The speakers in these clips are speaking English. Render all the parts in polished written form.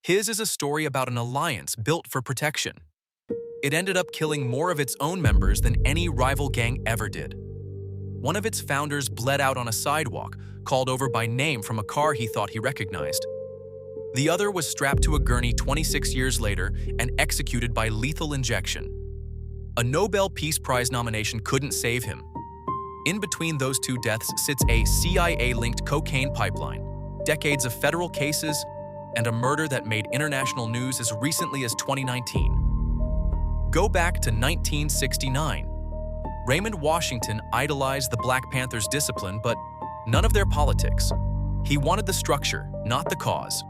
His is a story about an alliance built for protection. It ended up killing more of its own members than any rival gang ever did. One of its founders bled out on a sidewalk, called over by name from a car he thought he recognized. The other was strapped to a gurney 26 years later and executed by lethal injection. A Nobel Peace Prize nomination couldn't save him. In between those two deaths sits a CIA-linked cocaine pipeline, decades of federal cases, and a murder that made international news as recently as 2019. Go back to 1969. Raymond Washington idolized the Black Panthers' discipline, but none of their politics. He wanted the structure, not the cause.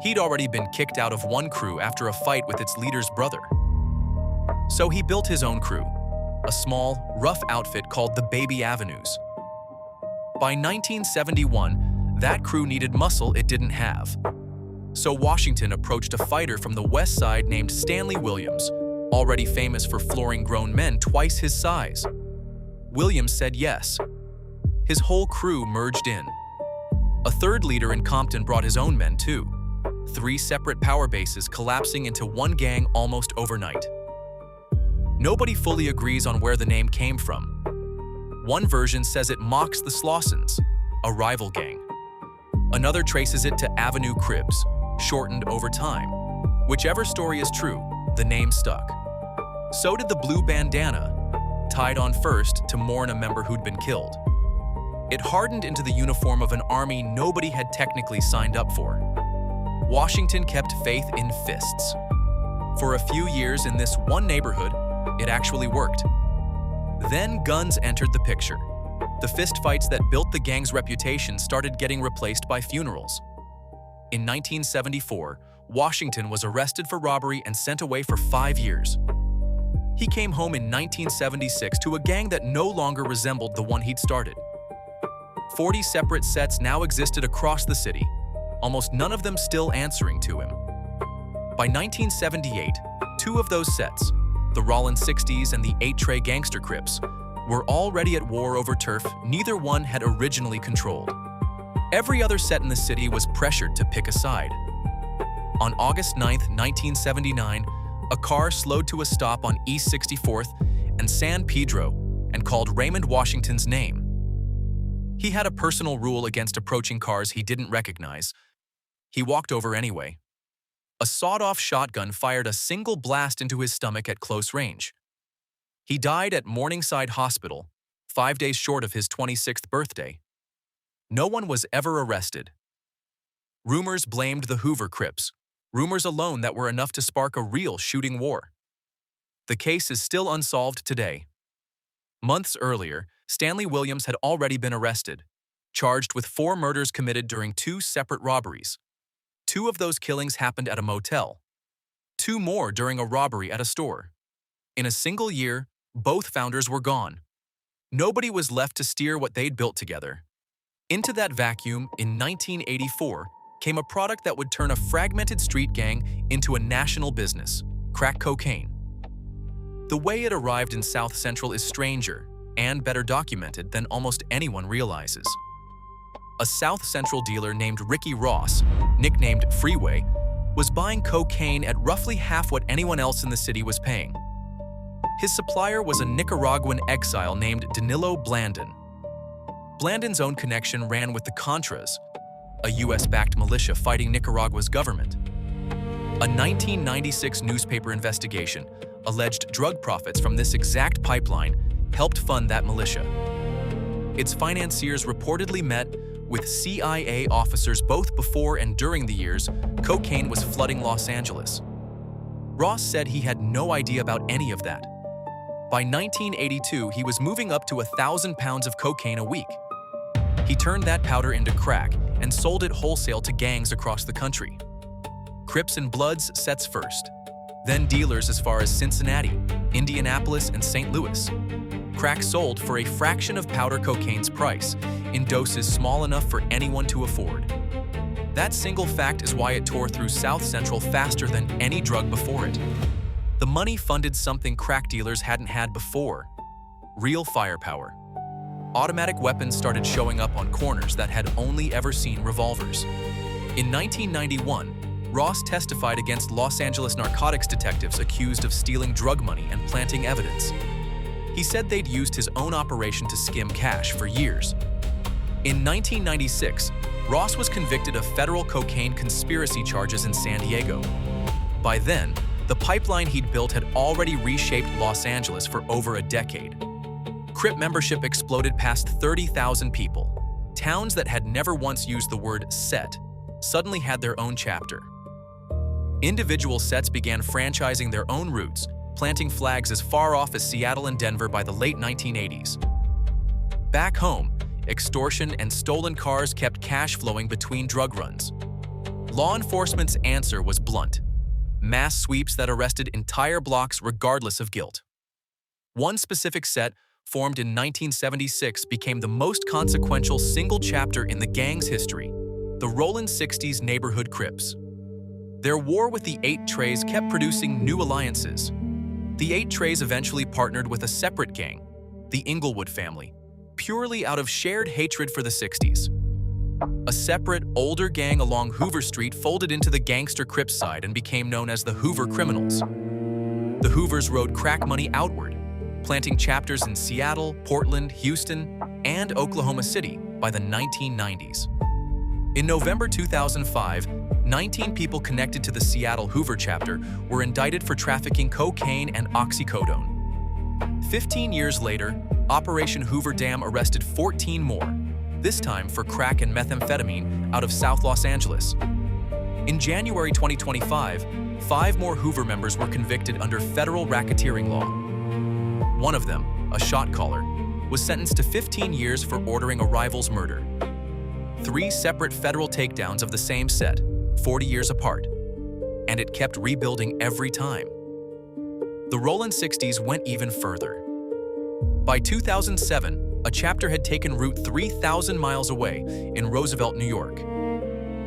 He'd already been kicked out of one crew after a fight with its leader's brother. So he built his own crew, a small, rough outfit called the Baby Avenues. By 1971, that crew needed muscle it didn't have. So Washington approached a fighter from the West Side named Stanley Williams, already famous for flooring grown men twice his size. Williams said yes. His whole crew merged in. A third leader in Compton brought his own men too. 3 separate power bases collapsing into one gang almost overnight. Nobody fully agrees on where the name came from. One version says it mocks the Slawsons, a rival gang. Another traces it to Avenue Crips, shortened over time. Whichever story is true, the name stuck. So did the blue bandana, tied on first to mourn a member who'd been killed. It hardened into the uniform of an army nobody had technically signed up for. Washington kept faith in fists. For a few years in this one neighborhood, it actually worked. Then guns entered the picture. The fistfights that built the gang's reputation started getting replaced by funerals. In 1974, Washington was arrested for robbery and sent away for 5 years. He came home in 1976 to a gang that no longer resembled the one he'd started. 40 separate sets now existed across the city, almost none of them still answering to him. By 1978, 2 of those sets, the Rollin 60s and the 8-tray gangster Crips, were already at war over turf neither one had originally controlled. Every other set in the city was pressured to pick a side. On August 9, 1979, a car slowed to a stop on East 64th and San Pedro and called Raymond Washington's name. He had a personal rule against approaching cars he didn't recognize. He walked over anyway. A sawed-off shotgun fired a single blast into his stomach at close range. He died at Morningside Hospital, 5 days short of his 26th birthday. No one was ever arrested. Rumors blamed the Hoover Crips, rumors alone that were enough to spark a real shooting war. The case is still unsolved today. Months earlier, Stanley Williams had already been arrested, charged with 4 murders committed during 2 separate robberies. 2 of those killings happened at a motel. 2 more during a robbery at a store. In a single year, both founders were gone. Nobody was left to steer what they'd built together. Into that vacuum, in 1984, came a product that would turn a fragmented street gang into a national business: crack cocaine. The way it arrived in South Central is stranger and better documented than almost anyone realizes. A South Central dealer named Ricky Ross, nicknamed Freeway, was buying cocaine at roughly half what anyone else in the city was paying. His supplier was a Nicaraguan exile named Danilo Blandon. Blandon's own connection ran with the Contras, a US-backed militia fighting Nicaragua's government. A 1996 newspaper investigation alleged drug profits from this exact pipeline helped fund that militia. Its financiers reportedly met with CIA officers both before and during the years cocaine was flooding Los Angeles. Ross said he had no idea about any of that. By 1982, he was moving up to 1,000 pounds of cocaine a week. He turned that powder into crack and sold it wholesale to gangs across the country. Crips and Bloods sets first, then dealers as far as Cincinnati, Indianapolis, and St. Louis. Crack sold for a fraction of powder cocaine's price, in doses small enough for anyone to afford. That single fact is why it tore through South Central faster than any drug before it. The money funded something crack dealers hadn't had before: real firepower. Automatic weapons started showing up on corners that had only ever seen revolvers. In 1991, Ross testified against Los Angeles narcotics detectives accused of stealing drug money and planting evidence. He said they'd used his own operation to skim cash for years. In 1996, Ross was convicted of federal cocaine conspiracy charges in San Diego. By then, the pipeline he'd built had already reshaped Los Angeles for over a decade. Crip membership exploded past 30,000 people. Towns that had never once used the word set suddenly had their own chapter. Individual sets began franchising their own routes, planting flags as far off as Seattle and Denver by the late 1980s. Back home, extortion and stolen cars kept cash flowing between drug runs. Law enforcement's answer was blunt: mass sweeps that arrested entire blocks regardless of guilt. One specific set, formed in 1976, became the most consequential single chapter in the gang's history: the Rollin 60s neighborhood Crips. Their war with the Eight Trays kept producing new alliances. The Eight Trays eventually partnered with a separate gang, the Inglewood family, purely out of shared hatred for the 60s. A separate, older gang along Hoover Street folded into the gangster Crips side and became known as the Hoover Criminals. The Hoovers rode crack money outward, planting chapters in Seattle, Portland, Houston, and Oklahoma City by the 1990s. In November 2005, 19 people connected to the Seattle Hoover chapter were indicted for trafficking cocaine and oxycodone. 15 years later, Operation Hoover Dam arrested 14 more, this time for crack and methamphetamine out of South Los Angeles. In January 2025, 5 more Hoover members were convicted under federal racketeering law. One of them, a shot caller, was sentenced to 15 years for ordering a rival's murder. 3 separate federal takedowns of the same set, 40 years apart, and it kept rebuilding every time. The Rollin 60s went even further. By 2007, a chapter had taken route 3,000 miles away in Roosevelt, New York.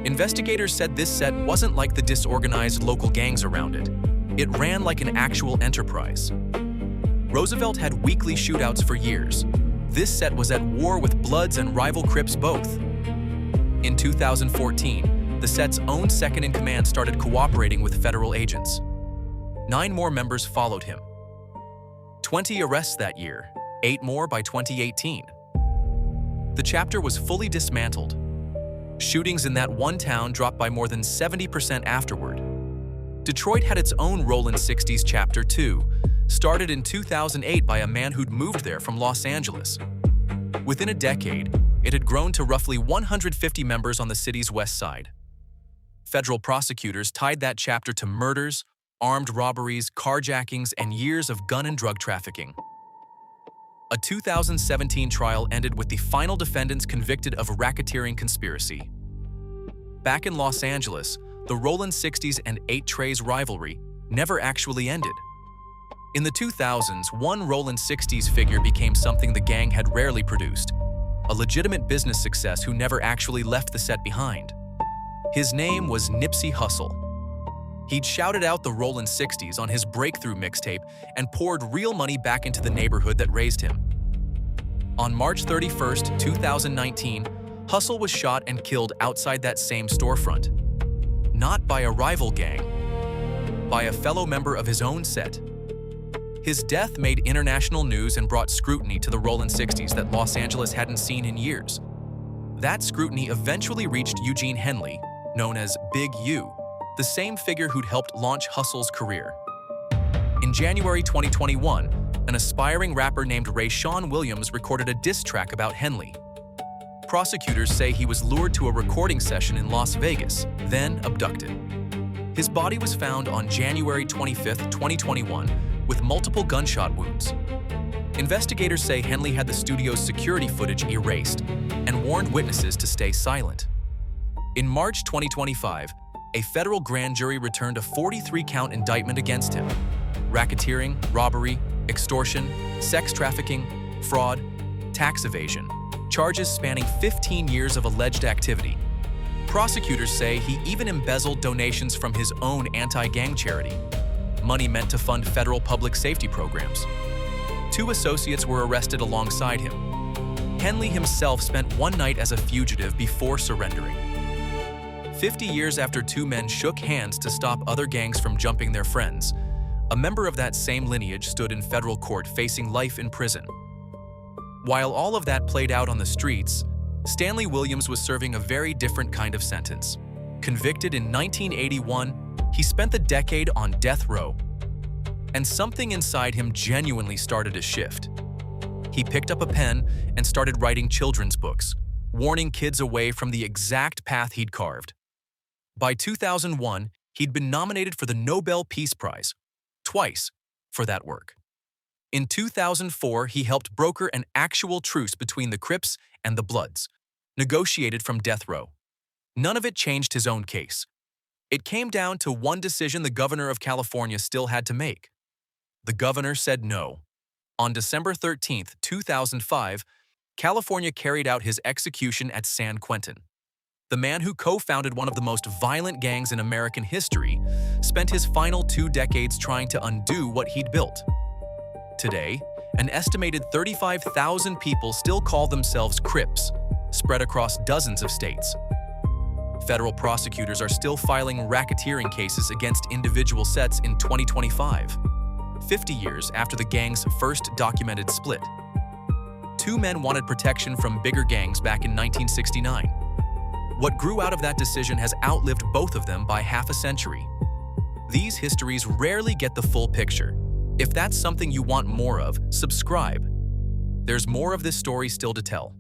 Investigators said this set wasn't like the disorganized local gangs around it. It ran like an actual enterprise. Roosevelt had weekly shootouts for years. This set was at war with Bloods and rival Crips both. In 2014, the set's own second-in-command started cooperating with federal agents. 9 more members followed him. 20 arrests that year, 8 more by 2018. The chapter was fully dismantled. Shootings in that one town dropped by more than 70% afterward. Detroit had its own Rollin 60s chapter too, started in 2008 by a man who'd moved there from Los Angeles. Within a decade, it had grown to roughly 150 members on the city's west side. Federal prosecutors tied that chapter to murders, armed robberies, carjackings, and years of gun and drug trafficking. A 2017 trial ended with the final defendants convicted of racketeering conspiracy. Back in Los Angeles, the Rollin 60s and Eight Trays rivalry never actually ended. In the 2000s, one Rollin 60s figure became something the gang had rarely produced: a legitimate business success who never actually left the set behind. His name was Nipsey Hussle. He'd shouted out the Rollin 60s on his breakthrough mixtape and poured real money back into the neighborhood that raised him. On March 31st, 2019, Hussle was shot and killed outside that same storefront. Not by a rival gang, by a fellow member of his own set. His death made international news and brought scrutiny to the Rollin 60s that Los Angeles hadn't seen in years. That scrutiny eventually reached Eugene Henley, known as Big U, the same figure who'd helped launch Hussle's career. In January 2021, an aspiring rapper named Rayshawn Williams recorded a diss track about Henley. Prosecutors say he was lured to a recording session in Las Vegas, then abducted. His body was found on January 25, 2021, with multiple gunshot wounds. Investigators say Henley had the studio's security footage erased and warned witnesses to stay silent. In March 2025, a federal grand jury returned a 43-count indictment against him: racketeering, robbery, extortion, sex trafficking, fraud, tax evasion, charges spanning 15 years of alleged activity. Prosecutors say he even embezzled donations from his own anti-gang charity, money meant to fund federal public safety programs. 2 associates were arrested alongside him. Henley himself spent one night as a fugitive before surrendering. 50 years after two men shook hands to stop other gangs from jumping their friends, a member of that same lineage stood in federal court facing life in prison. While all of that played out on the streets, Stanley Williams was serving a very different kind of sentence. Convicted in 1981, he spent the decade on death row. And something inside him genuinely started to shift. He picked up a pen and started writing children's books, warning kids away from the exact path he'd carved. By 2001, he'd been nominated for the Nobel Peace Prize, twice, for that work. In 2004, he helped broker an actual truce between the Crips and the Bloods, negotiated from death row. None of it changed his own case. It came down to one decision the governor of California still had to make. The governor said no. On December 13, 2005, California carried out his execution at San Quentin. The man who co-founded one of the most violent gangs in American history spent his final 2 decades trying to undo what he'd built. Today, an estimated 35,000 people still call themselves Crips, spread across dozens of states. Federal prosecutors are still filing racketeering cases against individual sets in 2025, 50 years after the gang's first documented split. 2 men wanted protection from bigger gangs back in 1969. What grew out of that decision has outlived both of them by half a century. These histories rarely get the full picture. If that's something you want more of, subscribe. There's more of this story still to tell.